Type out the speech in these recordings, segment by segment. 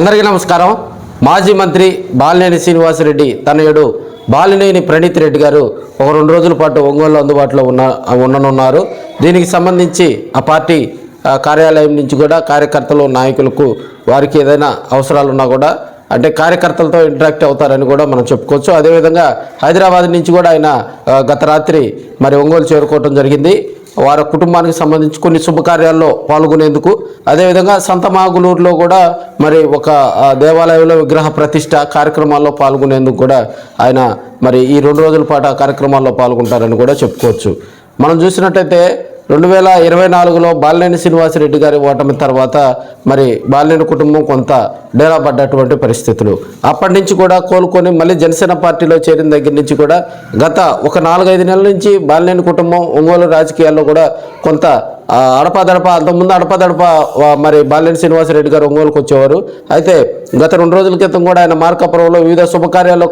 అందరికీ నమస్కారం. మాజీ మంత్రి బాలినేని శ్రీనివాసరెడ్డి తనయుడు బాలినేని ప్రణీత్ రెడ్డి గారు ఒక 2 రోజుల పాటు ఒంగోలులో అందుబాటులో ఉండనున్నారు. దీనికి సంబంధించి ఆ పార్టీ కార్యాలయం నుంచి కూడా కార్యకర్తలు నాయకులకు వారికి ఏదైనా అవసరాలు ఉన్నా కూడా అంటే కార్యకర్తలతో ఇంటరాక్ట్ అవుతారని కూడా మనం చెప్పుకోవచ్చు. అదేవిధంగా హైదరాబాద్ నుంచి కూడా ఆయన గత రాత్రి మరి ఒంగోలు చేరుకోవడం జరిగింది. వారి కుటుంబానికి సంబంధించి కొన్ని శుభకార్యాల్లో పాల్గొనేందుకు, అదేవిధంగా సంతమాగులూరులో కూడా మరి ఒక దేవాలయంలో విగ్రహ ప్రతిష్ట కార్యక్రమాల్లో పాల్గొనేందుకు కూడా ఆయన మరి ఈ 2 రోజుల పాటు ఆ కార్యక్రమాల్లో పాల్గొంటారని కూడా చెప్పుకోవచ్చు. మనం చూసినట్టయితే 2024లో బాలినేని శ్రీనివాసరెడ్డి గారి ఓటమి తర్వాత మరి బాలినేని కుటుంబం కొంత డేరా పడ్డటువంటి పరిస్థితులు. అప్పటి నుంచి కూడా కోలుకొని మళ్ళీ జనసేన పార్టీలో చేరిన దగ్గర నుంచి కూడా గత ఒక 4-5 నెలల నుంచి బాలినేని కుటుంబం ఒంగోలు రాజకీయాల్లో కూడా కొంత అడపాదడప, అంతకుముందు అడపాదడప మరి బాలినేని శ్రీనివాసరెడ్డి గారు ఒంగోలుకు వచ్చేవారు. అయితే గత 2 రోజుల క్రితం కూడా ఆయన మార్కాపురంలో వివిధ శుభకార్యాల్లో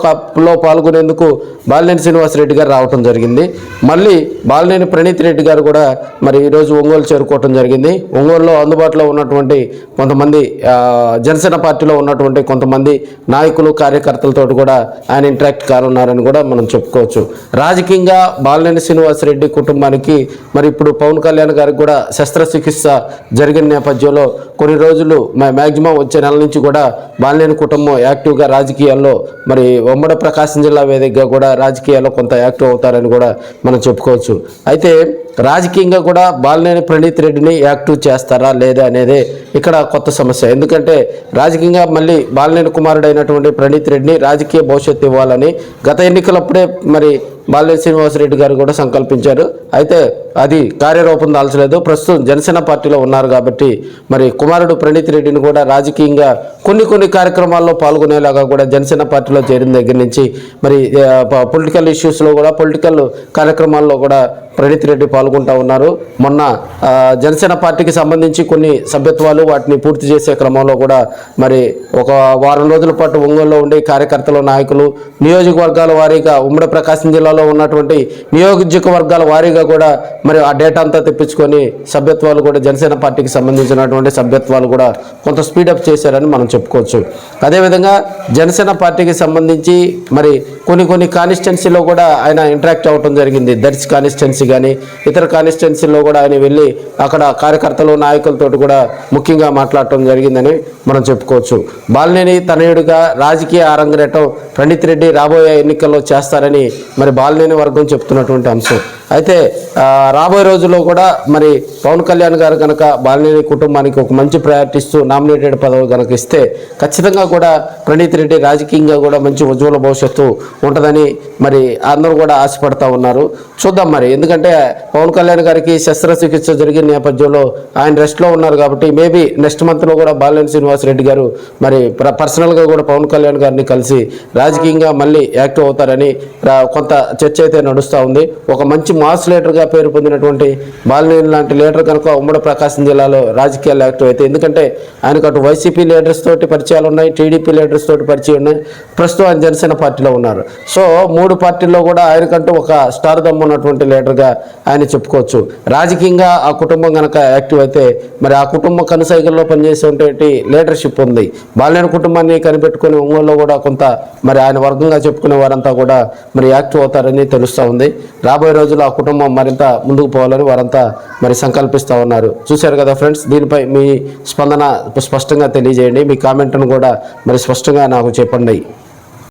పాల్గొనేందుకు బాలినేని శ్రీనివాసరెడ్డి గారు రావటం జరిగింది. మళ్ళీ బాలినేని ప్రణీత్ రెడ్డి గారు కూడా మరి ఈరోజు ఒంగోలు చేరుకోవటం జరిగింది. ఒంగోలులో అందుబాటులో ఉన్నటువంటి కొంతమంది జనసేన పార్టీలో ఉన్నటువంటి కొంతమంది నాయకులు కార్యకర్తలతో కూడా ఆయన ఇంటరాక్ట్ కానున్నారని కూడా మనం చెప్పుకోవచ్చు. రాజకీయంగా బాలినేని శ్రీనివాసరెడ్డి కుటుంబానికి మరి ఇప్పుడు పవన్ కళ్యాణ్ గారికి కూడా శస్త్రచికిత్స జరిగిన నేపథ్యంలో కొన్ని రోజులు మ్యాక్సిమం వచ్చే నెల నుంచి కూడా బాలినేని కుటుంబం యాక్టివ్గా రాజకీయాల్లో మరి ఉమ్మడి ప్రకాశం జిల్లా వేదికగా కూడా రాజకీయాల్లో కొంత యాక్టివ్ అవుతారని కూడా మనం చెప్పుకోవచ్చు. అయితే రాజకీయంగా కూడా బాలినేని ప్రణీత్ రెడ్డిని యాక్టివ్ చేస్తారా లేదా అనేదే ఇక్కడ కొత్త సమస్య. ఎందుకంటే రాజకీయంగా మళ్ళీ బాలినేని కుమారుడు అయినటువంటి ప్రణీత్ రెడ్డిని రాజకీయ భవిష్యత్తు ఇవ్వాలని గత ఎన్నికలప్పుడే మరి బాలినేని శ్రీనివాసరెడ్డి గారు కూడా సంకల్పించారు. అయితే అది కార్యరూపం దాల్చలేదు. ప్రస్తుతం జనసేన పార్టీలో ఉన్నారు కాబట్టి మరి కుమారుడు ప్రణీత్ రెడ్డిని కూడా రాజకీయంగా కొన్ని కార్యక్రమాల్లో పాల్గొనేలాగా కూడా జనసేన పార్టీలో చేరిన దగ్గర నుంచి మరి పొలిటికల్ ఇష్యూస్లో కూడా పొలిటికల్ కార్యక్రమాల్లో కూడా ప్రణీత్ రెడ్డి పాల్గొంటూ ఉన్నారు. మొన్న జనసేన పార్టీకి సంబంధించి కొన్ని సభ్యత్వాలు వాటిని పూర్తి చేసే క్రమంలో కూడా మరి ఒక వారం రోజుల పాటు ఒంగోలులో ఉండే కార్యకర్తలు నాయకులు నియోజకవర్గాల వారీగా ఉమ్మడి ప్రకాశం జిల్లాలో ఉన్నటువంటి నియోజకవర్గాల వారీగా కూడా మరి ఆ డేటా అంతా తెప్పించుకొని సభ్యత్వాలు కూడా జనసేన పార్టీకి సంబంధించినటువంటి సభ్యత్వాలు కూడా కొంత స్పీడప్ చేశారని మనం చెప్పుకోవచ్చు. అదేవిధంగా జనసేన పార్టీకి సంబంధించి మరి కొన్ని కాన్స్టిట్యున్సీలో కూడా ఆయన ఇంటరాక్ట్ అవ్వడం జరిగింది. దర్శి కాన్స్టిట్యున్సీ కానీ ఇతర కాన్స్టిట్యున్సీలో కూడా ఆయన వెళ్ళి అక్కడ కార్యకర్తలు నాయకులతో కూడా ముఖ్యంగా మాట్లాడటం జరిగిందని మనం చెప్పుకోవచ్చు. బాలినేని తనయుడిగా రాజకీయ అరంగేటం ప్రణీత్ రెడ్డి రాబోయే ఎన్నికల్లో చేస్తారని మరి బాలినేని వర్గం చెప్తున్నటువంటి అంశం. అయితే రాబోయే రోజుల్లో కూడా మరి పవన్ కళ్యాణ్ గారు కనుక బాలినేని కుటుంబానికి ఒక మంచి ప్రయారిటీ ఇస్తూ నామినేటెడ్ పదవి కనుక ఇస్తే ఖచ్చితంగా కూడా ప్రణీత్ రెడ్డి రాజకీయంగా కూడా మంచి ఉజ్వల భవిష్యత్తు ఉంటుందని మరి అందరూ కూడా ఆశపడతా ఉన్నారు. చూద్దాం మరి. ఎందుకంటే పవన్ కళ్యాణ్ గారికి శస్త్రచికిత్స జరిగిన నేపథ్యంలో ఆయన రెస్ట్లో ఉన్నారు కాబట్టి మేబీ నెక్స్ట్ మంత్లో కూడా బాలినేని శ్రీనివాసరెడ్డి గారు మరి పర్సనల్గా కూడా పవన్ కళ్యాణ్ గారిని కలిసి రాజకీయంగా మళ్ళీ యాక్టివ్ అవుతారని కొంత చర్చ అయితే నడుస్తూ ఉంది. ఒక మంచి మాస్ లీడర్గా పేరు పొందినటువంటి బాలినేని లాంటి లీడర్ కనుక ఉమ్మడి ప్రకాశం జిల్లాలో రాజకీయాలు యాక్టివ్ అయితే, ఎందుకంటే ఆయనకు అటు వైసీపీ లీడర్స్ తోటి పరిచయాలు ఉన్నాయి, టీడీపీ లీడర్స్ తోటి పరిచయం ఉన్నాయి, ప్రస్తుతం ఆయన జనసేన పార్టీలో ఉన్నారు. సో 3 పార్టీల్లో కూడా ఆయనకంటూ ఒక స్టార్ దమ్ ఉన్నటువంటి లీడర్గా ఆయన చెప్పుకోవచ్చు. రాజకీయంగా ఆ కుటుంబం కనుక యాక్టివ్ అయితే మరి ఆ కుటుంబ కనుసైగల్లో పనిచేసేటువంటి లీడర్షిప్ ఉంది. బాలినేని కుటుంబాన్ని కనిపెట్టుకుని ఒంగోలులో కూడా కొంత మరి ఆయన వర్గంగా చెప్పుకునే వారంతా కూడా మరి యాక్టివ్ అవుతారని తెలుస్తూ ఉంది. రాబోయే రోజుల్లో ఆ కుటుంబం మరింత ముందుకు పోవాలని వారంతా మరి సంకల్పిస్తూ ఉన్నారు. చూశారు కదా ఫ్రెండ్స్. దీనిపై మీ స్పందన స్పష్టంగా తెలియజేయండి. మీ కామెంట్ను కూడా మరి స్పష్టంగా నాకు చెప్పండి.